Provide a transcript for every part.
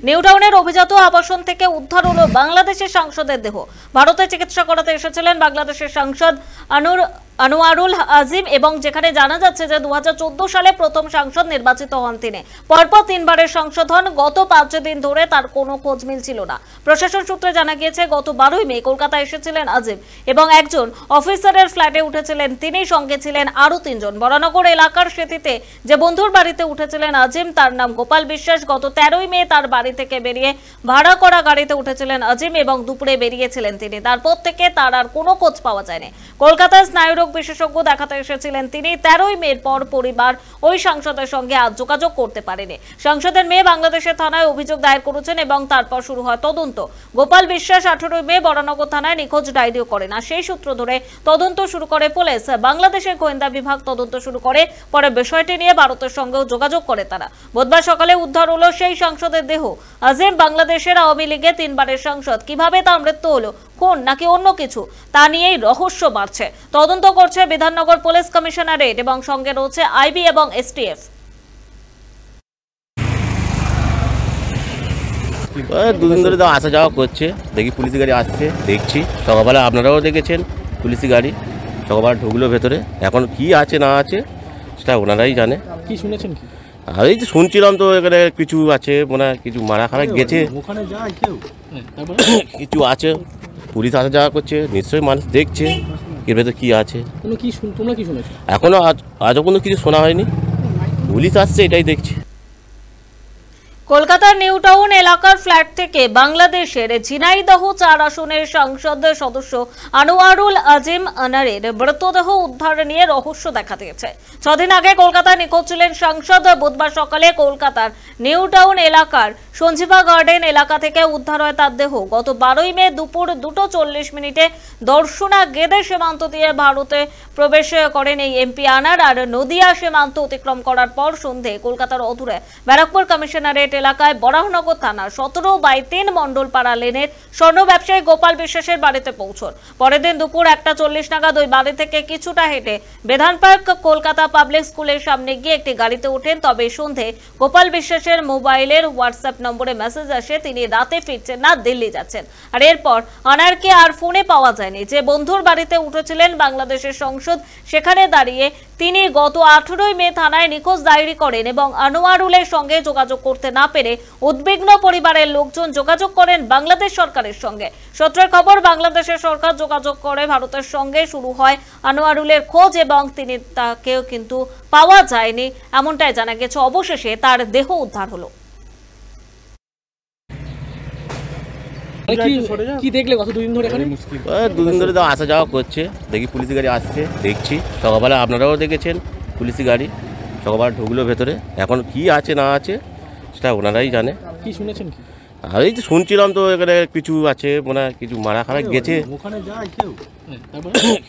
New টাউনের অভিজাত আবাসন থেকে উদ্ধার হলো বাংলাদেশের সাংসদের দেহ। ভারতে চিকিৎসা করাতে এসেছিলেন বাংলাদেশের সাংসদ আনোয়ারুল আজিম এবং যেখানে জানা যাচ্ছে যে 2014 সালে প্রথম সাংসদ নির্বাচিত হন তিনি। পরপর 3 বারের সাংসদ হন। গত 5 দিন ধরে তার কোনো খোঁজ মিলছিল না। প্রশাসন সূত্রে জানা গিয়েছে গত 12 মে কলকাতায় এসেছিলেন আজিম এবং একজন অফিসারের ফ্ল্যাটে উঠেছিলেন তিনি, সঙ্গে ছিলেন আরো 3 জন। বরানগর এলাকার সেতিতে যে বন্ধুর বাড়িতে উঠেছিলেন আজিম তার নাম গোপাল বিশ্বাস। গত 13 মে তার বাড়ি থেকে বেরিয়ে ভাড়া করা গাড়িতে উঠেছিলেন আজিম এবং দুপুরে বেরিয়েছিলেন তিনি। তারপর থেকে তার আর কোনো খোঁজ পাওয়া যায়নি। কলকাতায় স্নায়ুরোগ বিশেষজ্ঞ দেখাতে এসেছিলেন তিনি। 13 মের পর পরিবার ওই সাংসদের সঙ্গে আজ যোগাযোগ করতে পারেনি। সাংসদের মেয়ে বাংলাদেশের থানায় অভিযোগ দায়ের করেছেন এবং তারপর শুরু হয় তদন্ত। গোপাল বিশ্বাস 18 মে বরানগর থানায় নিখোঁজ ডায়েরিও করেন। আর সেই সূত্র ধরে তদন্ত শুরু করে পুলিশ। বাংলাদেশের গোয়েন্দা বিভাগ তদন্ত শুরু করে। পরে বিষয়টি নিয়ে ভারতের সঙ্গেও যোগাযোগ করে তারা। বুধবার সকালে উদ্ধার হলো সেই সাংসদের দেহ। আজিম বাংলাদেশের আওয়ামী লীগের 3 বারের সাংসদ। কিভাবে তার মৃত্যু হলো, খুন নাকি অন্য কিছু, তা নিয়েই রহস্য বাড়ছে। তদন্ত করছে বিধাননগর পুলিশ কমিশনারেট এবং সঙ্গে রয়েছে আইবি এবং এসটিএফ। দুদিন ধরে তো আসা যাওয়া করছে, দেখি পুলিশ গাড়ি আসছে, দেখছি। সকালবেলা আপনারাও দেখেছেন পুলিশ গাড়ি সকালবেলা ঢুকলো ভেতরে। এখন কি আছে না আছে সেটা ওনারাই জানে। কি শুনেছেন কি? আর এই যে শুনছিলাম তো এখানে কিছু আছে, মনে হয় কিছু মারা খারাপ গেছে, কিছু আছে। পুলিশ আসা যাওয়া করছে, নিশ্চয়ই মানুষ দেখছে এর ভেতরে কি আছে। এখনো আজও কোনো কিছু শোনা হয়নি। পুলিশ আসছে, এটাই দেখছি। কলকাতার নিউ টাউন এলাকার ফ্ল্যাট থেকে বাংলাদেশের ঝিনাইদহ 4 আসনের সংসদ সদস্য আনোয়ারুল আজিম আনারের মৃতদেহ উদ্ধার নিয়ে রহস্য দেখা দিয়েছে। 6 দিন আগে কলকাতায় নিখোঁজ ছিলেন সাংসদ। বুধবার সকালে কলকাতার নিউ টাউন এলাকার সঞ্জীবা গার্ডেন এলাকা থেকে উদ্ধার হয় তার দেহ। গত 12 মে দুপুর 2:40 দর্শনা গেদে সীমান্ত দিয়ে ভারতে প্রবেশ করেন এই এমপি আনার। আর নদিয়া সীমান্ত অতিক্রম করার পর সন্ধে কলকাতার অদূরে ব্যারাকপুর কমিশনারেট এলাকায় বরাহনগর থানার 17/3 মন্ডলপাড়া লেনের স্বর্ণ ব্যবসায়ী গোপাল বিশ্বাসের বাড়িতে পৌঁছন। পরের দিন দুপুর 1:40 নাগাদ ওই বাড়ি থেকে কিছুটা হেঁটে বেধান পার্ক কলকাতা পাবলিক স্কুলের সামনে গিয়ে একটি গাড়িতে ওঠেন। তবে সন্ধে গোপাল বিশ্বাসের মোবাইলের হোয়াটসঅ্যাপ নম্বরে মেসেজ আসে তিনি রাতে ফিরছেন না, দিল্লি যাচ্ছেন। আর এরপর আনারকে আর ফোনে পাওয়া যায়নি। যে বন্ধুর বাড়িতে উঠেছিলেন বাংলাদেশের সংসদ, সেখানে দাঁড়িয়ে তিনি গত 18 মে থানায় নিখোঁজ ডায়েরি করেন এবং আনোয়ারুলের সঙ্গে যোগাযোগ করতে না পেরে উদ্বিগ্ন পরিবারের লোকজন যোগাযোগ করেন বাংলাদেশ সরকারের সঙ্গে। সূত্রের খবর, বাংলাদেশের সরকার যোগাযোগ করে ভারতের সঙ্গে। শুরু হয় আনোয়ারুলের খোঁজ এবং তাকেও কিন্তু পাওয়া যায়নি, এমনটাই জানা গেছে। অবশেষে তার দেহ উদ্ধার হলো। কি দেখলে গত 2 দিন ধরে? দুদিন ধরে তো আসা যাওয়া করছে, দেখি পুলিশ গাড়ি আসছে, দেখছি। সকালবেলা আপনারাও দেখেছেন পুলিশ গাড়ি সকালবেলা ঢুকলো ভেতরে। এখন কি আছে না আছে সেটা ওনারাই জানে। কি শুনেছেন কি? আর এই যে শুনছিলাম তো এখানে কিছু আছে, মনে হয় কিছু মারা খারাপ গেছে,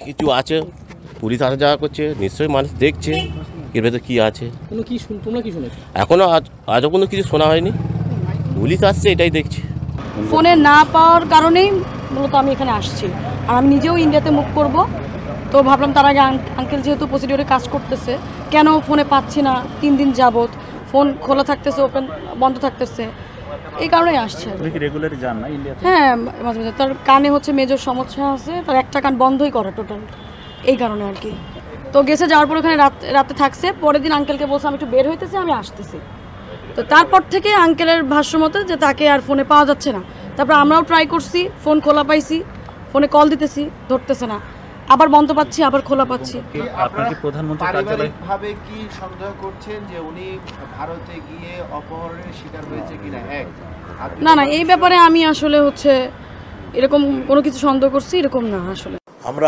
কিছু আছে। পুলিশ আসা যাওয়া করছে, নিশ্চয়ই মানুষ দেখছে এর ভেতরে কি আছে। এখনো আজও কোনো কিছু শোনা হয়নি। পুলিশ আসছে, এটাই দেখছি। ফোনে না পাওয়ার কারণেই মূলত আমি এখানে আসছি। আর আমি নিজেও ইন্ডিয়াতে মুভ করব, তো ভাবলাম তার আগে আঙ্কেল যেহেতু প্রসিডিওরে কাজ করতেছে, কেন ফোনে পাচ্ছি না, 3 দিন যাবত ফোন খোলা থাকতেছে, বন্ধ থাকতেছে, এই কারণেই আসছে। হ্যাঁ, মাঝে মাঝে তার কানে হচ্ছে মেজর সমস্যা আছে, তার একটা কান বন্ধই করা টোটাল, এই কারণে আর কি। তো গেছে, যাওয়ার পর ওখানে রাতে থাকছে। পরের দিন আঙ্কেলকে বলছে আমি একটু বের হইতেছি, আমি আসতেছি। তো তারপর থেকে আঙ্কেলের ভাষ্য মতো যে তাকে আর ফোনে পাওয়া যাচ্ছে না। তারপর আমরাও ট্রাই করছি, ফোন খোলা পাইছি, ফোনে কল দিতেছি, ধরতেছে না, আবার বন্ধ পাচ্ছি, আবার খোলা পাচ্ছি। আপনারা কি প্রধানমন্ত্রী কার্যালয়ভাবে কি সন্দেহ করছেন যে উনি ভারতে গিয়ে অপহরণের শিকার হয়েছে কিনা? না, এই ব্যাপারে আমি আসলে হচ্ছে এরকম কোনো কিছু সন্দেহ করছি এরকম না। আসলে আমরা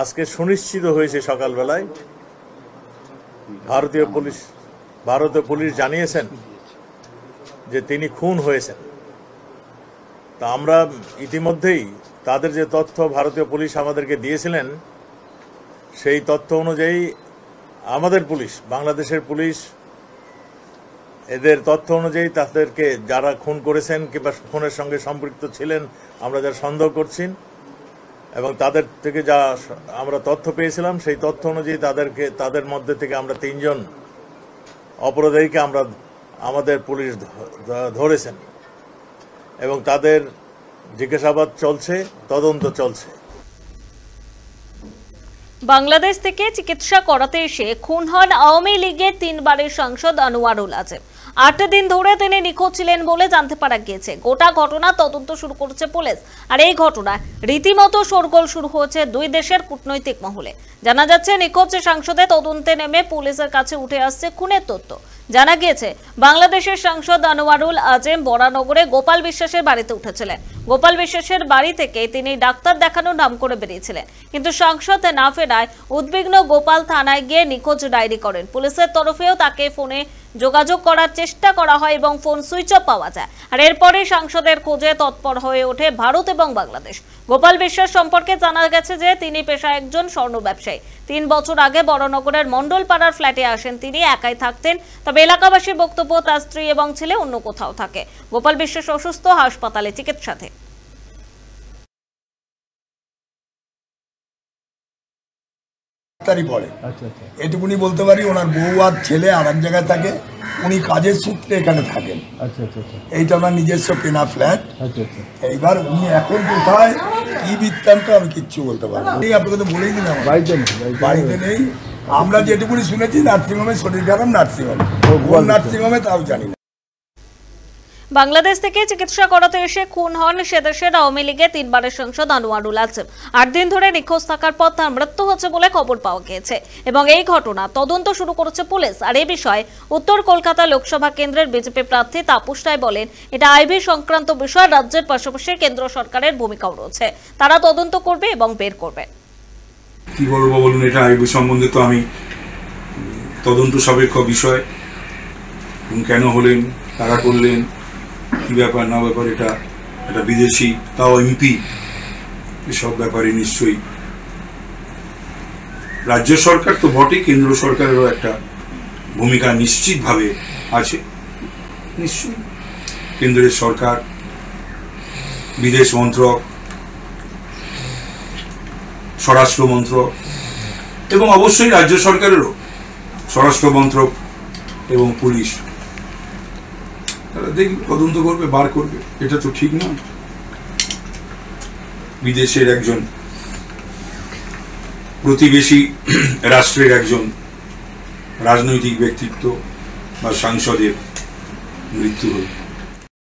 আজকে সুনিশ্চিত হয়েছে সকালবেলায় ভারতীয় পুলিশ জানিয়েছেন যে তিনি খুন হয়েছেন। তা আমরা ইতিমধ্যেই তাদের যে তথ্য ভারতীয় পুলিশ আমাদেরকে দিয়েছিলেন, সেই তথ্য অনুযায়ী আমাদের পুলিশ, বাংলাদেশের পুলিশ, এদের তথ্য অনুযায়ী তাদেরকে যারা খুন করেছেন কিংবা খুনের সঙ্গে সম্পৃক্ত ছিলেন আমরা যারা সন্দেহ করছি, এবং তাদের থেকে যা আমরা তথ্য পেয়েছিলাম সেই তথ্য অনুযায়ী তাদের মধ্যে থেকে আমরা 3 জন অপরাধীকে আমরা আমাদের পুলিশ ধরেছেন এবং তাদের জিজ্ঞাসাবাদ চলছে, তদন্ত চলছে। বাংলাদেশ থেকে চিকিৎসা করাতে এসে খুন হন আওয়ামী লীগের 3 বারের সাংসদ আনোয়ারুল আজিম। 8 দিন ধরে তিনি নিখোঁজ ছিলেন বলে জানতে পারা গিয়েছে। গোটা ঘটনা তদন্ত শুরু করেছে পুলিশ। আর এই ঘটনায় রীতিমতো শোরগোল শুরু হয়েছে দুই দেশের কূটনৈতিক মহলে। জানা যাচ্ছে নিখোঁজ সাংসদের তদন্তে নেমে পুলিশের কাছে উঠে আসছে খুনের তথ্য। জানা গিয়েছে বাংলাদেশের সাংসদ আনোয়ারুল আজিম বরানগরে গোপাল বিশ্বাসের বাড়িতে উঠেছিলেন। গোপাল বিশ্বাসের বাড়ি থেকে তিনি ডাক্তার দেখানোর নাম করে বেরিয়েছিলেন, কিন্তু সাংসদ না ফেরায় উদ্বিগ্ন গোপাল থানায় গিয়ে নিখোঁজ ডায়েরি করেন। পুলিশের তরফেও তাকে ফোনে যোগাযোগ করার চেষ্টা করা হয় এবং ফোন সুইচ অফ পাওয়া যায়। আর এরপরে সাংসদের খোঁজে তৎপর হয়ে ওঠে ভারত এবং বাংলাদেশ। গোপাল বিশ্বাস সম্পর্কে জানা গেছে যে তিনি পেশায় একজন স্বর্ণ ব্যবসায়ী। 3 বছর আগে বড়নগরের মন্ডলপাড়ার ফ্ল্যাটে আসেন তিনি। একাই থাকতেন, তবে এলাকাবাসীর বক্তব্য তার স্ত্রী এবং ছেলে অন্য কোথাও থাকে। গোপাল বিশ্বাস অসুস্থ, হাসপাতালে চিকিৎসাধীন। পড়ে এটুকুনি বলতে পারি। ওনার বউ আর ছেলে আর এক জায়গায় থাকে, উনি কাজের সূত্রে এখানে থাকেন। এইটা ওনার নিজস্ব কেনা ফ্ল্যাট। এইবার উনি এখন কোথায় কি বৃত্তান্ত আমি কিচ্ছু বলতে পারবো না। আপনাকে তো বলেই দিলাম বাড়িতে নেই। আমরা যেটুকুনি শুনেছি নার্সিংহোমে, শরীর খারাপ নার্সিংহোমে, কোন নার্সিংহোমে তাও জানি না। বাংলাদেশ থেকে চিকিৎসা করাতে এসে খুন হন সেদেশের আওয়ামী লীগের 3 বারের সাংসদ আনোয়ারুল আজিম। 8 দিন ধরে নিখোঁজ থাকার পর তার মৃত্যু হচ্ছে বলে খবর পাওয়া গিয়েছে এবং এই ঘটনা তদন্ত শুরু করেছে পুলিশ। আর এই বিষয়ে উত্তর কলকাতা লোকসভা কেন্দ্রের বিজেপি প্রার্থী তাপস রায় বলেন, এটা আইভি সংক্রান্ত বিষয়। রাজ্যের পাশাপাশি কেন্দ্র সরকারের ভূমিকাও রয়েছে, তারা তদন্ত করবে এবং বের করবে। কি বলবো বলুন, এটা আইভি সম্বন্ধে তো আমি তদন্ত সাপেক্ষ বিষয়, কেন হলেন, তারা করলেন, কি ব্যাপার না ব্যাপার, এটা বিদেশি, তাও এমপি, এসব ব্যাপারে নিশ্চয়ই রাজ্য সরকার তো বটে, কেন্দ্র সরকারেরও একটা ভূমিকা নিশ্চিতভাবে আছে। নিশ্চয়ই কেন্দ্রের সরকার, বিদেশ মন্ত্রক, স্বরাষ্ট্র মন্ত্রক এবং অবশ্যই রাজ্য সরকারেরও স্বরাষ্ট্র মন্ত্রক এবং পুলিশ, তারা দেখবে, তদন্ত করবে, বার করবে। এটা তো ঠিক নয়। বিদেশের একজন প্রতিবেশী রাষ্ট্রের একজন রাজনৈতিক ব্যক্তিত্ব বা সাংসদের মৃত্যু হল।